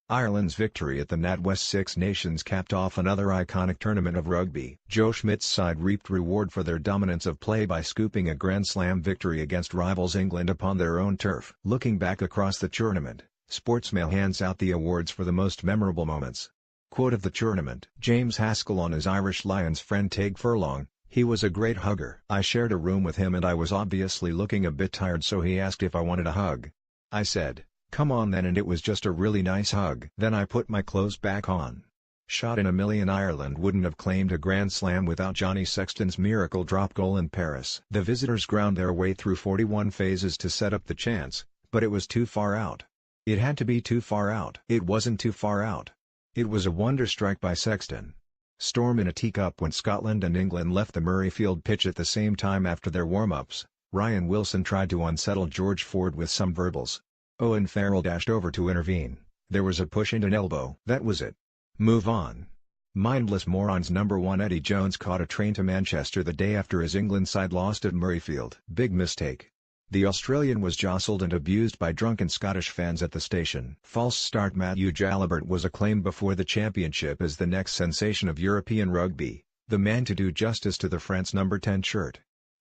Ireland's victory at the NatWest Six Nations capped off another iconic tournament of rugby. Joe Schmidt's side reaped reward for their dominance of play by scooping a Grand Slam victory against rivals England upon their own turf. Looking back across the tournament, Sportsmail hands out the awards for the most memorable moments. Quote of the tournament: James Haskell on his Irish Lions friend Taig Furlong, "He was a great hugger. I shared a room with him and I was obviously looking a bit tired, so he asked if I wanted a hug. I said, 'Come on then,' and it was just a really nice hug. Then I put my clothes back on." Shot in a million. Ireland wouldn't have claimed a Grand Slam without Johnny Sexton's miracle drop goal in Paris. The visitors ground their way through 41 phases to set up the chance, but it was too far out. It had to be too far out. It wasn't too far out. It was a wonder strike by Sexton. Storm in a teacup. When Scotland and England left the Murrayfield pitch at the same time after their warm-ups, Ryan Wilson tried to unsettle George Ford with some verbals. Owen Farrell dashed over to intervene. There was a push and an elbow. That was it. Move on. Mindless morons. Number 1 Eddie Jones caught a train to Manchester the day after his England side lost at Murrayfield. Big mistake. The Australian was jostled and abused by drunken Scottish fans at the station. False start. Matthew Jalibert was acclaimed before the championship as the next sensation of European rugby, the man to do justice to the France number 10 shirt.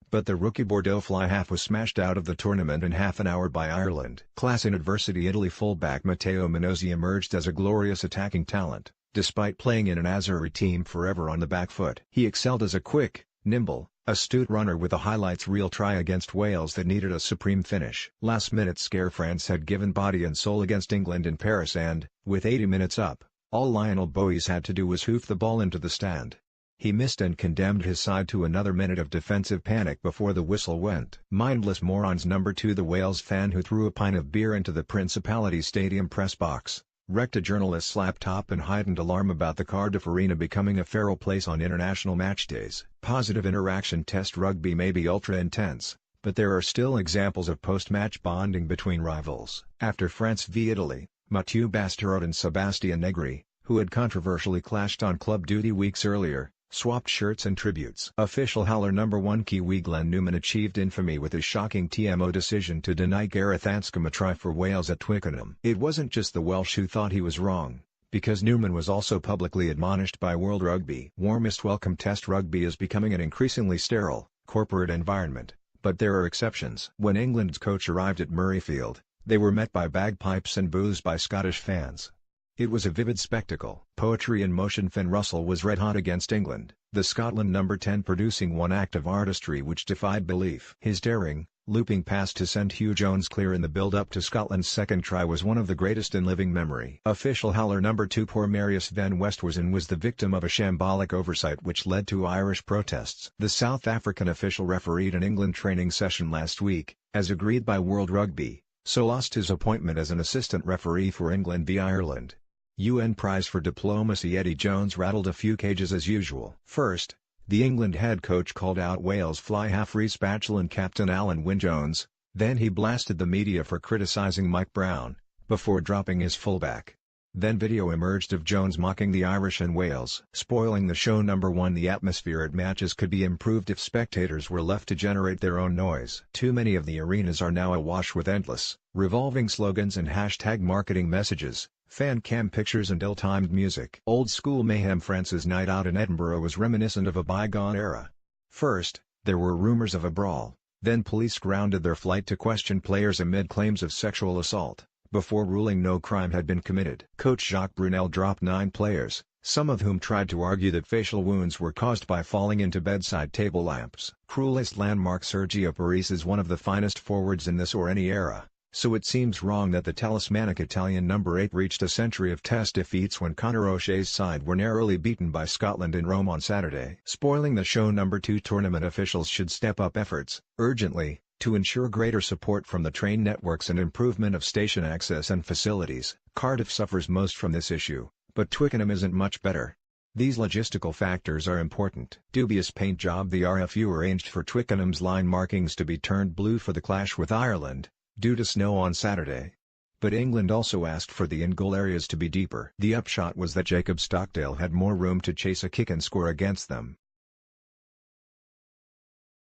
But the rookie Bordeaux fly half was smashed out of the tournament in half an hour by Ireland. Class in adversity. Italy fullback Matteo Minozzi emerged as a glorious attacking talent, despite playing in an Azzurri team forever on the back foot. He excelled as a quick, nimble, astute runner with a highlights reel try against Wales that needed a supreme finish. Last-minute scare. France had given body and soul against England in Paris and, with 80 minutes up, all Lionel Bowies had to do was hoof the ball into the stand. He missed and condemned his side to another minute of defensive panic before the whistle went. Mindless morons. Number 2 The Wales fan who threw a pint of beer into the Principality Stadium press box, wrecked a journalist's laptop and heightened alarm about the Cardiff Arena becoming a feral place on international match days. Positive interaction. Test rugby may be ultra-intense, but there are still examples of post-match bonding between rivals. After France v Italy, Mathieu Bastareaud and Sébastien Negri, who had controversially clashed on club duty weeks earlier, swapped shirts and tributes. Official howler. Number 1 Kiwi Glenn Newman achieved infamy with his shocking TMO decision to deny Gareth Anscombe a try for Wales at Twickenham. It wasn't just the Welsh who thought he was wrong, because Newman was also publicly admonished by World Rugby. Warmest welcome. Test rugby is becoming an increasingly sterile, corporate environment, but there are exceptions. When England's coach arrived at Murrayfield, they were met by bagpipes and boos by Scottish fans. It was a vivid spectacle. Poetry in motion. Finn Russell was red-hot against England, the Scotland number 10 producing one act of artistry which defied belief. His daring, looping pass to send Hugh Jones clear in the build-up to Scotland's second try was one of the greatest in living memory. Official howler. Number 2 Poor Marius van Westhuizen was the victim of a shambolic oversight which led to Irish protests. The South African official refereed an England training session last week, as agreed by World Rugby, so lost his appointment as an assistant referee for England v Ireland. UN Prize for Diplomacy. Eddie Jones rattled a few cages as usual. First, the England head coach called out Wales fly half Rhys Batchel and captain Alan Wynne-Jones, then he blasted the media for criticising Mike Brown, before dropping his fullback. Then video emerged of Jones mocking the Irish and Wales. Spoiling the show. Number 1 The atmosphere at matches could be improved if spectators were left to generate their own noise. Too many of the arenas are now awash with endless, revolving slogans and hashtag marketing messages, fan cam pictures and ill-timed music. Old school mayhem. France's night out in Edinburgh was reminiscent of a bygone era. First, there were rumors of a brawl, then police grounded their flight to question players amid claims of sexual assault, before ruling no crime had been committed. Coach Jacques Brunel dropped 9 players, some of whom tried to argue that facial wounds were caused by falling into bedside table lamps. Cruelest landmark. Sergio Paris is one of the finest forwards in this or any era, so it seems wrong that the talismanic Italian number 8 reached a century of test defeats when Conor O'Shea's side were narrowly beaten by Scotland in Rome on Saturday. Spoiling the show. Number 2 Tournament officials should step up efforts, urgently, to ensure greater support from the train networks and improvement of station access and facilities. Cardiff suffers most from this issue, but Twickenham isn't much better. These logistical factors are important. Dubious paint job. The RFU arranged for Twickenham's line markings to be turned blue for the clash with Ireland, due to snow on Saturday. But England also asked for the in-goal areas to be deeper. The upshot was that Jacob Stockdale had more room to chase a kick and score against them.